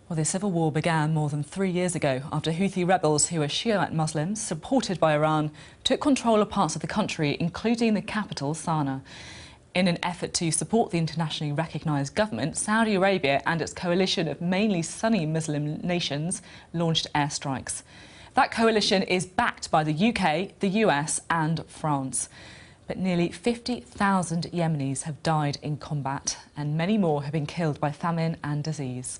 Well, the civil war began more than 3 years ago after Houthi rebels who are Shiite Muslims, supported by Iran, took control of parts of the country, including the capital, Sana'a. In an effort to support the internationally recognised government, Saudi Arabia and its coalition of mainly Sunni Muslim nations launched airstrikes. That coalition is backed by the UK, the US and France. But nearly 50,000 Yemenis have died in combat and many more have been killed by famine and disease.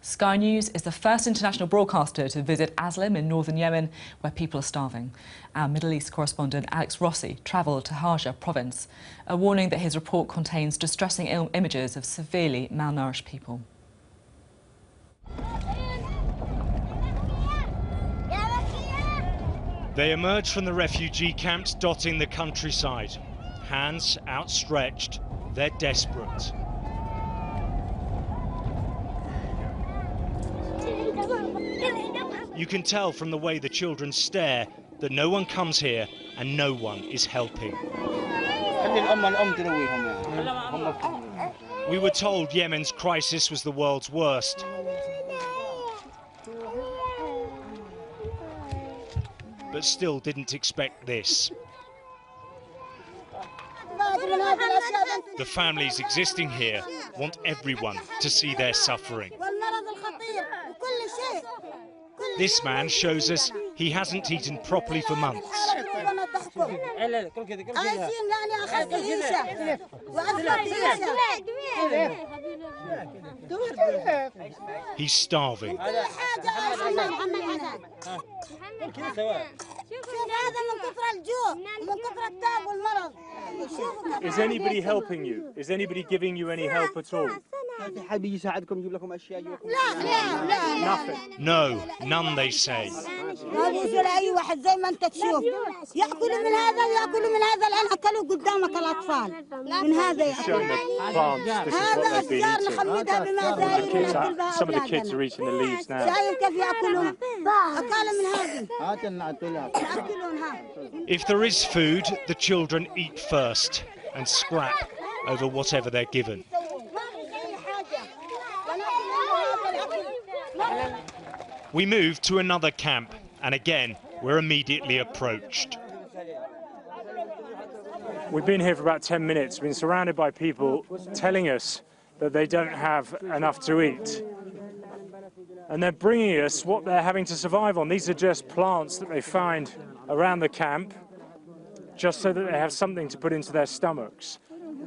Sky News is the first international broadcaster to visit Aslam in northern Yemen, where people are starving. Our Middle East correspondent Alex Rossi travelled to Haja province, a warning that his report contains distressing images of severely malnourished people. They emerge from the refugee camps dotting the countryside. Hands outstretched, they're desperate. You can tell from the way the children stare that no one comes here and no one is helping. We were told Yemen's crisis was the world's worst. But still didn't expect this. The families existing here want everyone to see their suffering. This man shows us he hasn't eaten properly for months. He's starving. Is anybody helping you? Is anybody giving you any help at all? Nothing. No, none, they say. Some of the kids are eating the leaves now. If there is food, the children eat first and scrap over whatever they're given. We move to another camp, and again, we're immediately approached. We've been here for about 10 minutes, been surrounded by people telling us that they don't have enough to eat. And they're bringing us what they're having to survive on. These are just plants that they find around the camp, just so that they have something to put into their stomachs.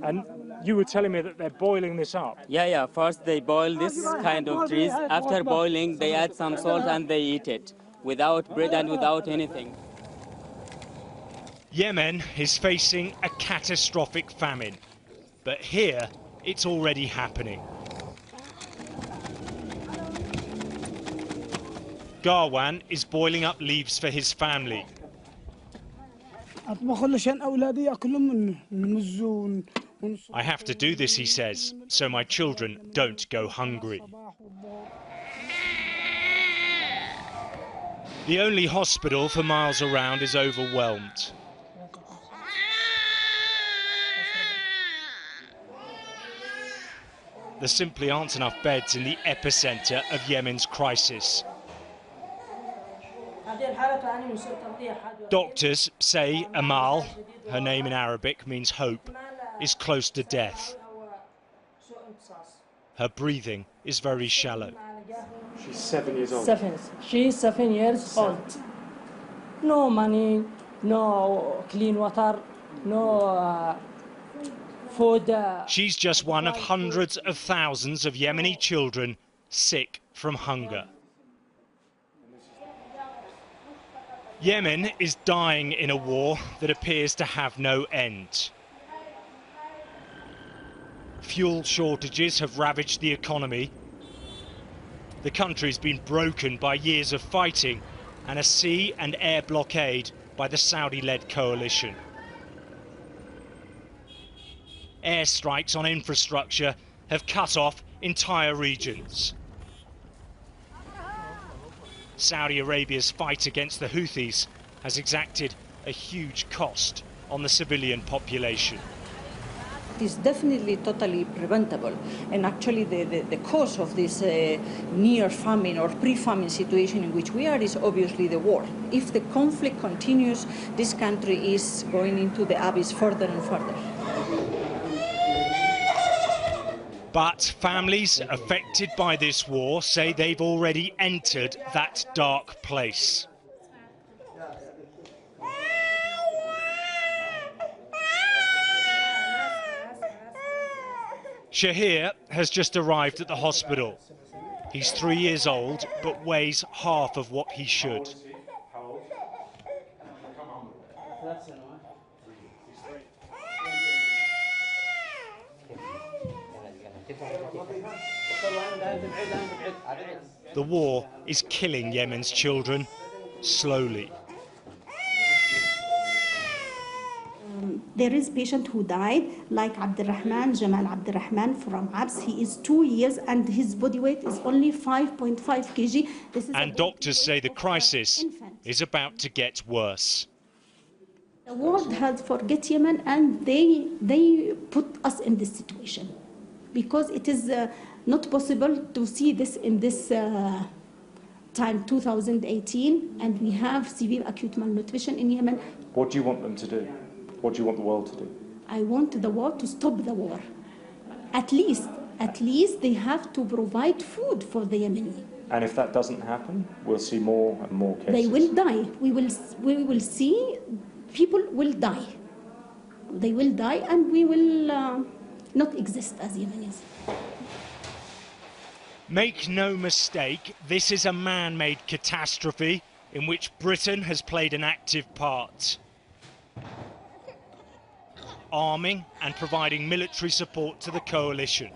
And you were telling me that they're boiling this up. Yeah. First they boil this kind of trees. After boiling, they add some salt and they eat it without bread and without anything. Yemen is facing a catastrophic famine, but here it's already happening. Garwan is boiling up leaves for his family. I have to do this, he says, so my children don't go hungry. The only hospital for miles around is overwhelmed. There simply aren't enough beds in the epicenter of Yemen's crisis. Doctors say Amal, her name in Arabic means hope, is close to death. Her breathing is very shallow. She's 7 years old. She's 7 years old. No money, no clean water, no food. She's just one of hundreds of thousands of Yemeni children sick from hunger. Yemen is dying in a war that appears to have no end. Fuel shortages have ravaged the economy. The country's been broken by years of fighting and a sea and air blockade by the Saudi-led coalition. Airstrikes on infrastructure have cut off entire regions. Saudi Arabia's fight against the Houthis has exacted a huge cost on the civilian population. It is definitely totally preventable. And actually the cause of this near famine or pre-famine situation in which we are is obviously the war. If the conflict continues, this country is going into the abyss further and further. But families affected by this war say they've already entered that dark place. Shahir has just arrived at the hospital. He's 3 years old, but weighs half of what he should. The war is killing Yemen's children, slowly. There is a patient who died, like Jamal Abdurrahman from Abs. He is 2 years and his body weight is only 5.5 kg. And doctors say the crisis is about to get worse. The world has forget Yemen and they put us in this situation because it is not possible to see this in this time, 2018, and we have severe acute malnutrition in Yemen. What do you want them to do? What do you want the world to do? I want the world to stop the war. At least they have to provide food for the Yemeni. And if that doesn't happen, we'll see more and more cases. They will die. We will see people will die. They will die and we will not exist as Yemenis. Make no mistake, this is a man-made catastrophe in which Britain has played an active part, arming and providing military support to the coalition.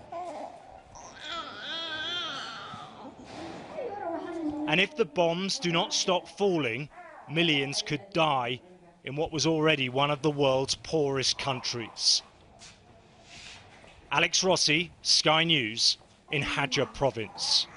And if the bombs do not stop falling, millions could die in what was already one of the world's poorest countries. Alex Rossi, Sky News, in Hadja province.